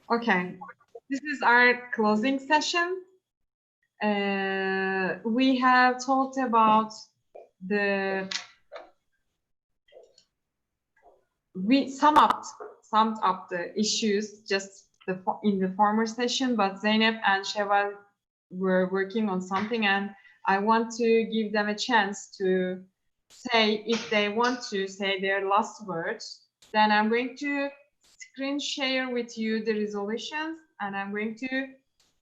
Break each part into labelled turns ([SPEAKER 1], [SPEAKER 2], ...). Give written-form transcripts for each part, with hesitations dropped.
[SPEAKER 1] Okay, this is our closing session. We have talked about we summed up the issues just in the former session, but Zeynep and Sheval were working on something, and I want to give them a chance to say, if they want to say their last words. Then I'm going to screen share with you the resolutions, and I'm going to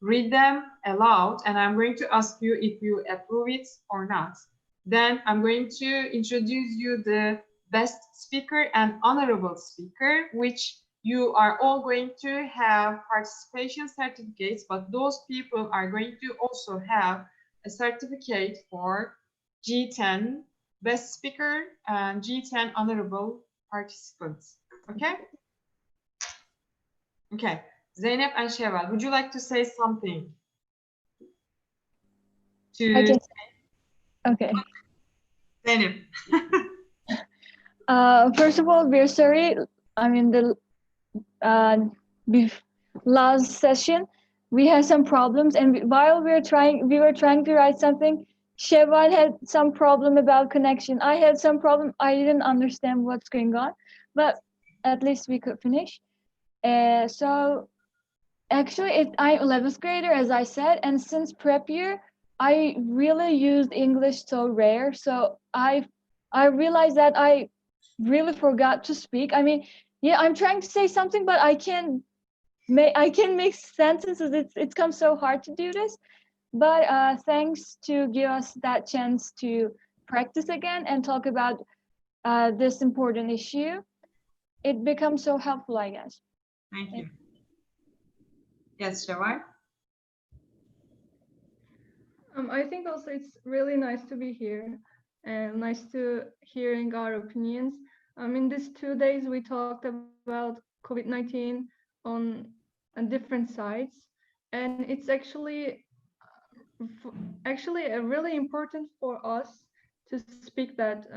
[SPEAKER 1] read them aloud, and I'm going to ask you if you approve it or not. Then I'm going to introduce you the best speaker and honorable speaker, which you are all going to have participation certificates, but those people are going to also have a certificate for G10 best speaker and G10 honorable participants. Okay? Okay. Zeynep and Sheval, would you like to say something?
[SPEAKER 2] Okay.
[SPEAKER 1] Zeynep.
[SPEAKER 2] First of all, we're sorry. I mean, the last session we had some problems, and while we were trying to write something. Sheval had some problem about connection. I had some problem. I didn't understand what's going on, but at least we could finish. So actually, I'm 11th grader, as I said, and since prep year, I really used English so rare. So I realized that I really forgot to speak. I mean, yeah, I'm trying to say something, but I can make sentences. It's come so hard to do this. But thanks to give us that chance to practice again and talk about this important issue. It becomes so helpful, I guess.
[SPEAKER 1] Thank you. Yes, Sheval?
[SPEAKER 3] I think also it's really nice to be here and nice to hearing our opinions. In these 2 days, we talked about COVID-19 on different sides, and it's actually really important for us to speak that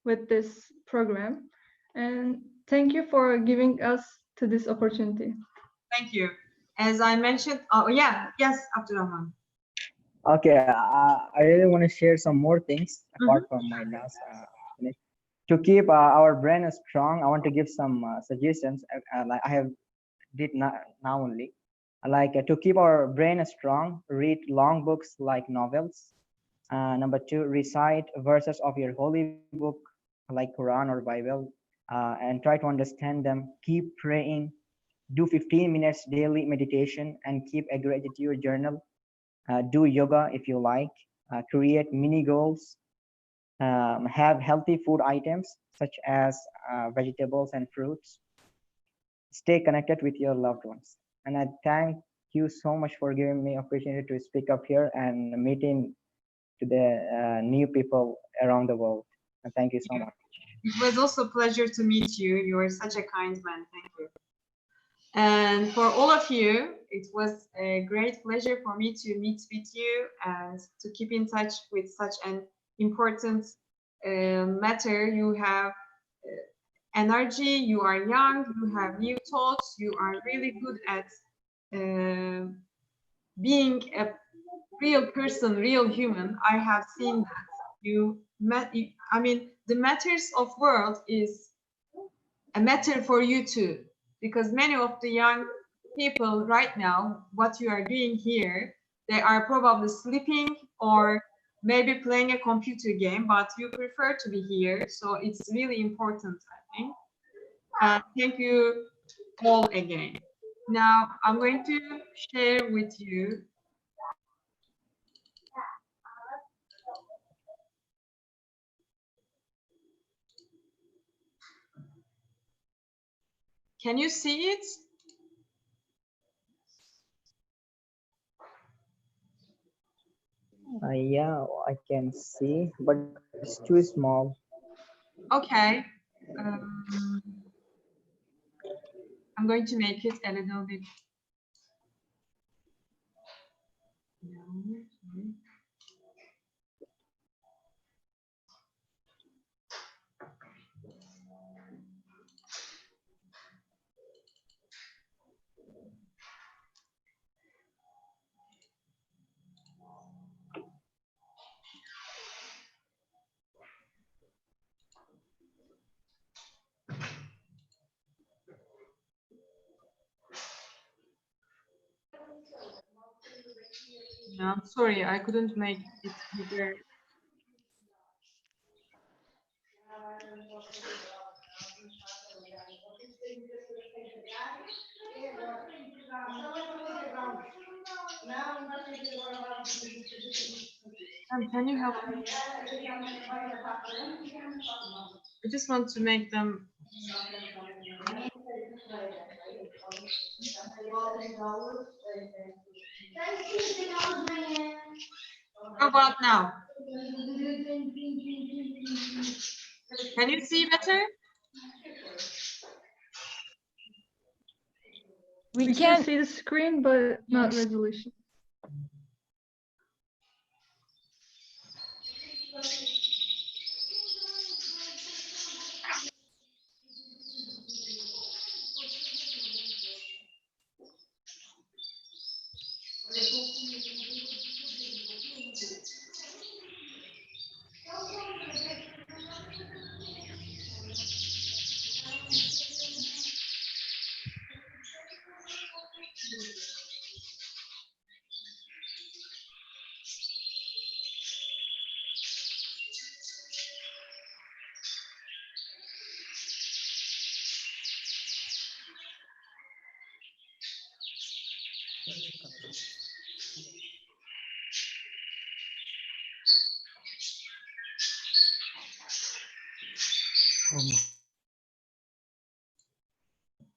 [SPEAKER 3] with this program. And thank you for giving us to this opportunity.
[SPEAKER 1] Thank you. As I mentioned, oh yeah, yes, Abdurrahman.
[SPEAKER 4] Okay, I really want to share some more things apart from my last minute. To keep our brain strong, I want to give some suggestions. Like I have did now only. Like to keep our brain strong, read long books like novels. Number two, recite verses of your holy book like Quran or Bible, and try to understand them. Keep praying. Do 15 minutes daily meditation and keep a gratitude journal. Do yoga if you like. Create mini goals. Have healthy food items such as vegetables and fruits. Stay connected with your loved ones. And I thank you so much for giving me opportunity to speak up here and meeting to the new people around the world. And thank you so much.
[SPEAKER 1] It was also a pleasure to meet you. You are such a kind man. Thank you. And for all of you, it was a great pleasure for me to meet with you and to keep in touch with such an important matter. You have energy, you are young, you have new thoughts, you are really good at being a real person, real human. I have seen that. I mean, the matters of world is a matter for you too, because many of the young people right now, what you are doing here, they are probably sleeping or maybe playing a computer game, but you prefer to be here. So it's really important, I think. Thank you all again. Now I'm going to share with you Can you see it?
[SPEAKER 4] Yeah, I can see, but it's too small.
[SPEAKER 1] Okay. I'm going to make it a little bit. No, I'm sorry, I couldn't make it bigger. Can you help me? I just want to make them. How about now? Can you see better?
[SPEAKER 2] We
[SPEAKER 3] We
[SPEAKER 2] can
[SPEAKER 3] can see the screen, but not resolution.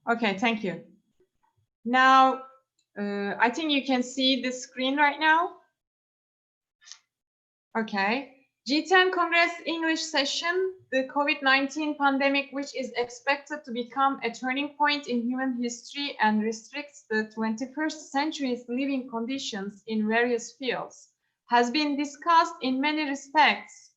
[SPEAKER 1] Okay, thank you. Now, I think you can see the screen right now. Okay. G10 Congress English session, the COVID-19 pandemic, which is expected to become a turning point in human history and restricts the 21st century's living conditions in various fields, has been discussed in many respects.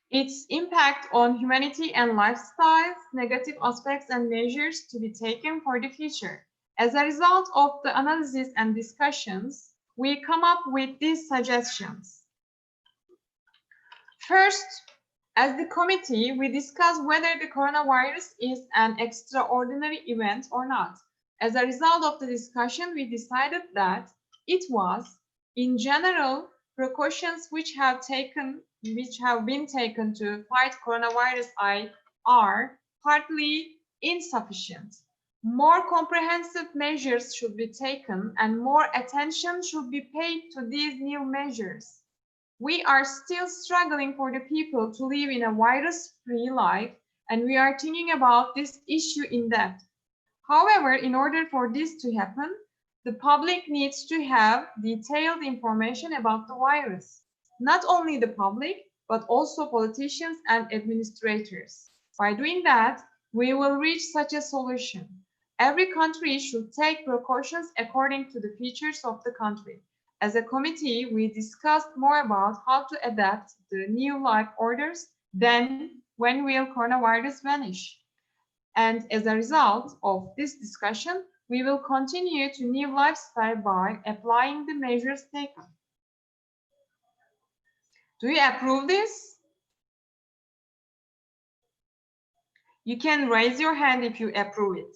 [SPEAKER 1] Its impact on humanity and lifestyles, negative aspects and measures to be taken for the future. As a result of the analysis and discussions, we come up with these suggestions. First, as the committee, we discuss whether the coronavirus is an extraordinary event or not. As a result of the discussion, we decided that it was, in general, precautions which have been taken to fight coronavirus are partly insufficient. More comprehensive measures should be taken and more attention should be paid to these new measures. We are still struggling for the people to live in a virus-free life, and we are thinking about this issue in depth. However, in order for this to happen, the public needs to have detailed information about the virus. Not only the public, but also politicians and administrators. By doing that, we will reach such a solution. Every country should take precautions according to the features of the country. As a committee, we discussed more about how to adapt the new life orders than when will coronavirus vanish. And as a result of this discussion, we will continue to new lifestyle by applying the measures taken. Do you approve this? You can raise your hand if you approve it.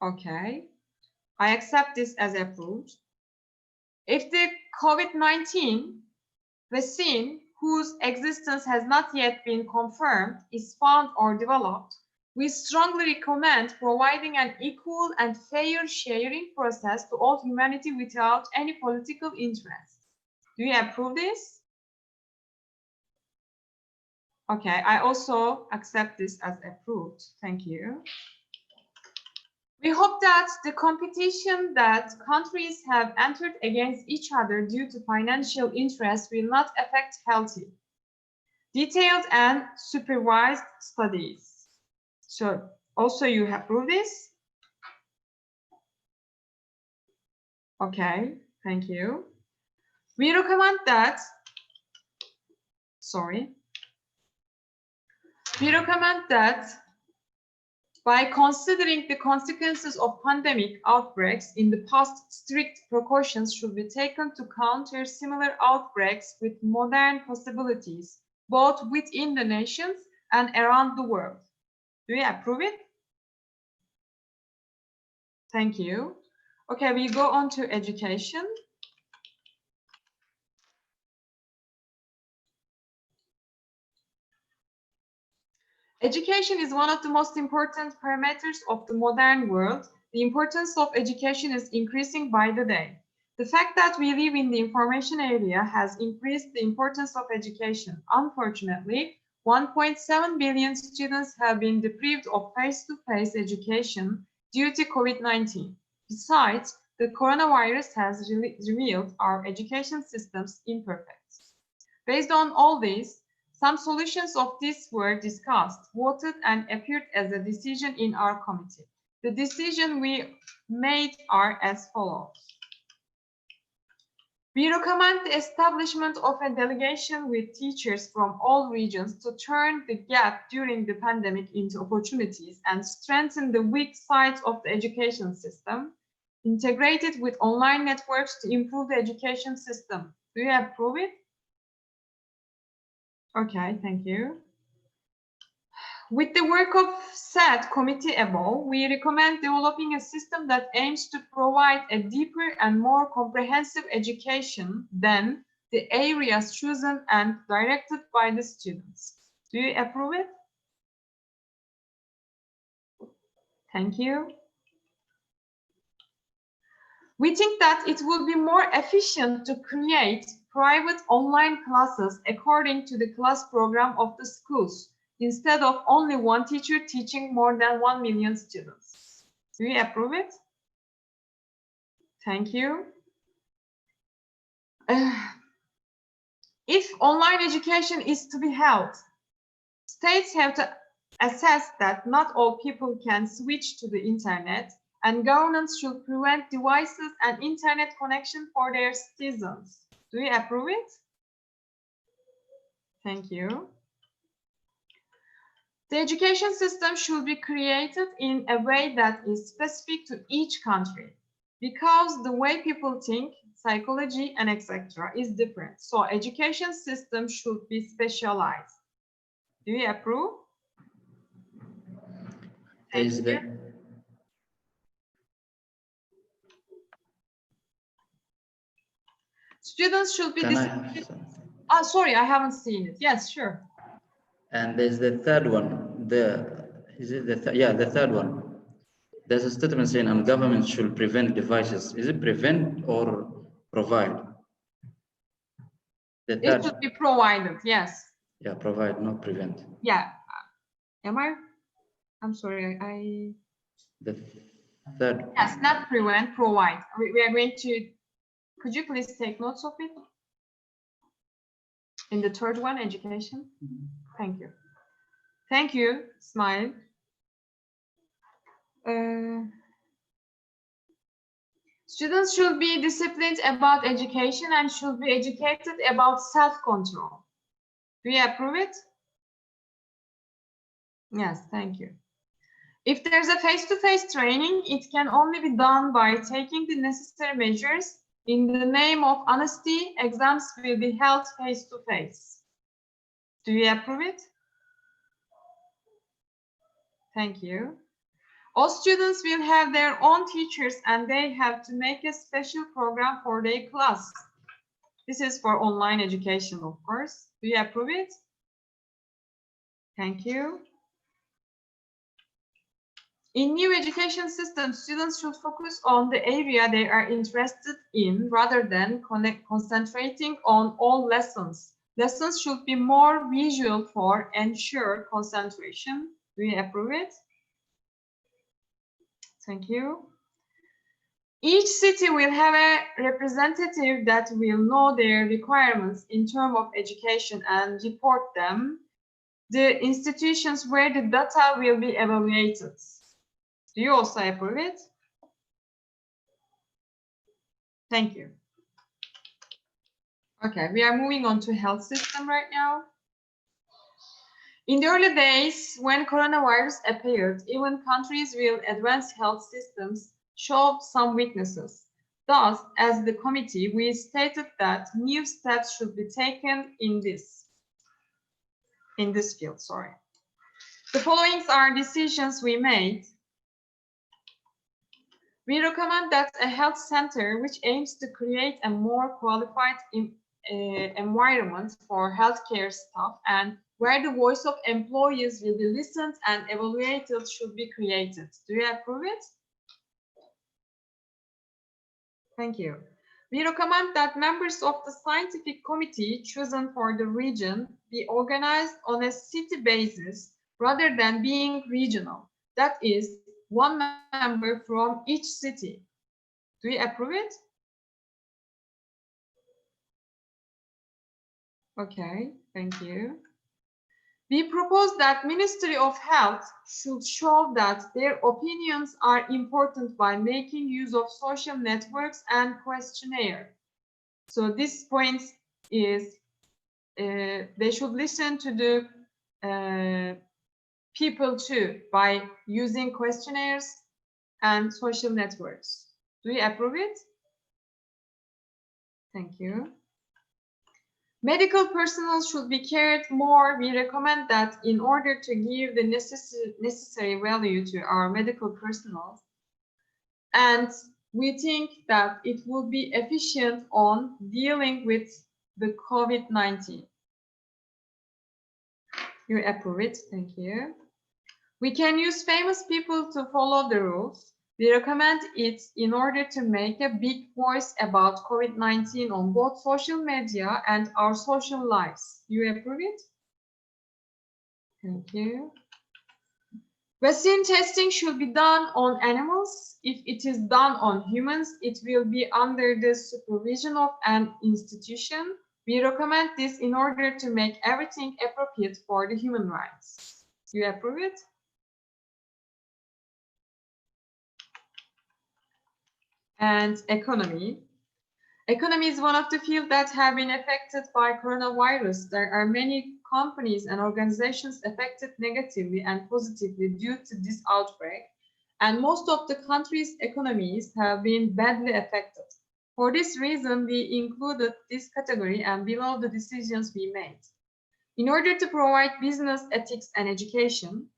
[SPEAKER 1] Okay. I accept this as approved. If the COVID-19 vaccine, whose existence has not yet been confirmed, is found or developed, we strongly recommend providing an equal and fair sharing process to all humanity without any political interest. Do you approve this? Okay, I also accept this as approved. Thank you. We hope that the competition that countries have entered against each other due to financial interests will not affect healthy, detailed and supervised studies. So also you approve this? Okay, thank you. We recommend that, by considering the consequences of pandemic outbreaks in the past, strict precautions should be taken to counter similar outbreaks with modern possibilities, both within the nations and around the world. Do you approve it? Thank you. Okay, we go on to education. Education is one of the most important parameters of the modern world. The importance of education is increasing by the day. The fact that we live in the information area has increased the importance of education. Unfortunately, 1.7 billion students have been deprived of face-to-face education due to COVID-19. Besides, the coronavirus has revealed our education systems imperfect. Based on all this, some solutions of this were discussed, voted, and appeared as a decision in our committee. The decision we made are as follows. We recommend the establishment of a delegation with teachers from all regions to turn the gap during the pandemic into opportunities and strengthen the weak sides of the education system, integrated with online networks to improve the education system. Do you approve it? Okay, thank you. With the work of said committee above, we recommend developing a system that aims to provide a deeper and more comprehensive education than the areas chosen and directed by the students. Do you approve it? Thank you. We think that it will be more efficient to create private online classes according to the class program of the schools, instead of only one teacher teaching more than 1 million students. Do you approve it? Thank you. If online education is to be held, states have to assess that not all people can switch to the internet, and governments should prevent devices and internet connection for their citizens. Do you approve it? Thank you. The education system should be created in a way that is specific to each country, because the way people think, psychology, and etc. is different. So education system should be specialized. Do you approve?
[SPEAKER 5] Is the
[SPEAKER 1] Students should be
[SPEAKER 5] Can I
[SPEAKER 1] disciplined.
[SPEAKER 5] have something?
[SPEAKER 1] Oh, sorry, I haven't seen it. Yes, sure.
[SPEAKER 5] And there's the third one. The third one. There's a statement saying, "And government should prevent devices." Is it prevent or provide? The
[SPEAKER 1] It
[SPEAKER 5] third.
[SPEAKER 1] should be provided. Yes.
[SPEAKER 5] Yeah, provide, not prevent.
[SPEAKER 1] Yeah. Am I? I'm sorry.
[SPEAKER 5] The third.
[SPEAKER 1] Yes, not prevent, provide. We are going to. Could you please take notes of it? In the third one, education. Thank you. Thank you, Smile. Students should be disciplined about education and should be educated about self-control. Do you approve it? Yes, thank you. If there's a face-to-face training, it can only be done by taking the necessary measures. In the name of honesty, exams will be held face-to-face. Do you approve it? Thank you. All students will have their own teachers and they have to make a special program for their class. This is for online education, of course. Do you approve it? Thank you. In new education systems, students should focus on the area they are interested in rather than concentrating on all lessons. Lessons should be more visual for ensure concentration. Do you approve it? Thank you. Each city will have a representative that will know their requirements in terms of education and report them. The institutions where the data will be evaluated. Do you also approve it? Thank you. Okay, we are moving on to health system right now. In the early days, when coronavirus appeared, even countries with advanced health systems showed some weaknesses. Thus, as the committee, we stated that new steps should be taken in this field. Sorry. The following are decisions we made. We recommend that a health center which aims to create a more qualified environment for healthcare staff and where the voice of employees will be listened and evaluated should be created. Do you approve it? Thank you. We recommend that members of the scientific committee chosen for the region be organized on a city basis rather than being regional. That is, one member from each city. Do you approve it? Okay, thank you. We propose that Ministry of Health should show that their opinions are important by making use of social networks and questionnaire. So this point is they should listen to the people too by using questionnaires and social networks. Do you approve it? Thank you. Medical personnel should be cared more. We recommend that in order to give the necessary value to our medical personnel, and we think that it will be efficient on dealing with the COVID-19. You approve it, thank you. We can use famous people to follow the rules. We recommend it in order to make a big voice about COVID-19 on both social media and our social lives. You approve it? Thank you. Vaccine testing should be done on animals. If it is done on humans, it will be under the supervision of an institution. We recommend this in order to make everything appropriate for the human rights. You approve it? And economy. Economy is one of the fields that have been affected by coronavirus. There are many companies and organizations affected negatively and positively due to this outbreak, and most of the country's economies have been badly affected. For this reason, we included this category and below the decisions we made. In order to provide business ethics and education,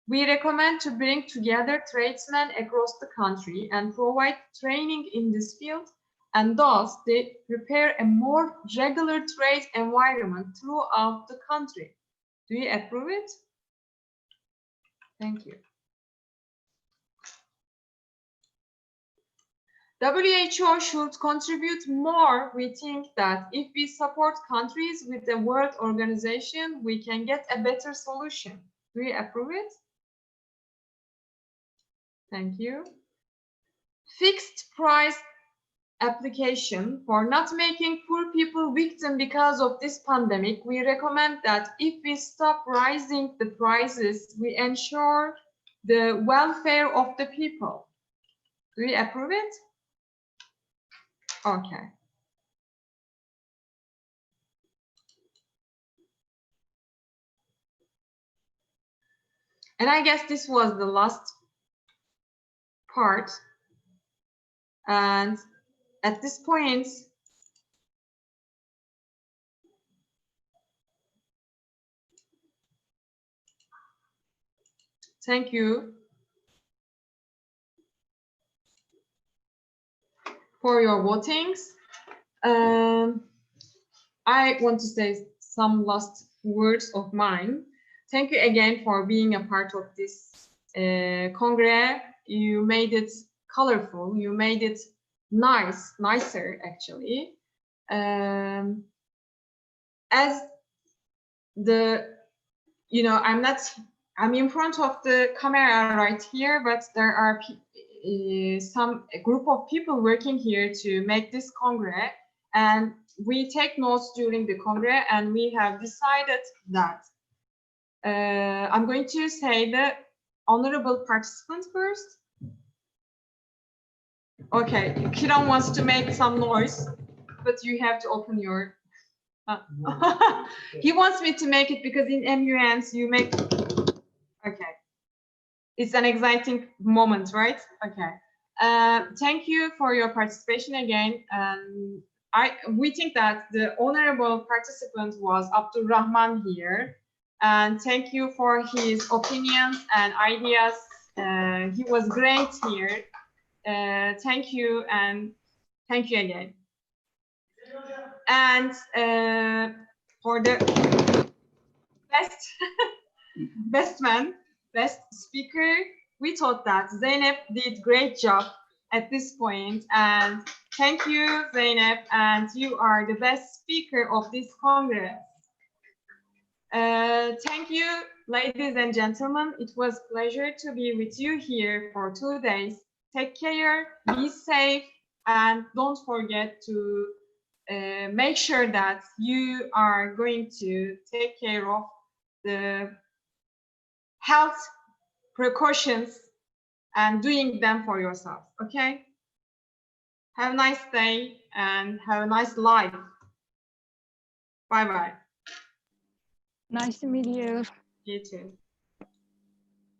[SPEAKER 1] we recommend to bring together tradesmen across the country and provide training in this field, and thus they prepare a more regular trade environment throughout the country. Do you approve it? Thank you. WHO should contribute more. We think that if we support countries with the World Organization, we can get a better solution. Do you approve it? Thank you. Fixed price application for not making poor people victim because of this pandemic. We recommend that if we stop raising the prices, we ensure the welfare of the people. Do you approve it? Okay. And I guess this was the last part. And at this point, thank you for your votings. I want to say some last words of mine. Thank you again for being a part of this Congress. You made it colorful. You made it nicer actually. As the, I'm in front of the camera right here, but there are a group of people working here to make this Congress, and we take notes during the Congress, and we have decided that I'm going to say the honorable participant first. Okay, Kiran wants to make some noise, but you have to open your. He wants me to make it because in MUNs you make. Okay, it's an exciting moment, right? Okay. Thank you for your participation again. We think that the honorable participant was Abdul Rahman here, and thank you for his opinions and ideas. He was great here. Thank you, and thank you again. And for the best speaker, we thought that Zeynep did great job at this point, and thank you, Zeynep, and you are the best speaker of this Congress. Thank you, ladies and gentlemen. It was a pleasure to be with you here for 2 days. Take care, be safe, and don't forget to make sure that you are going to take care of the health precautions and doing them for yourself, okay? Have a nice day and have a nice life. Bye-bye.
[SPEAKER 2] Nice to meet you.
[SPEAKER 1] You too.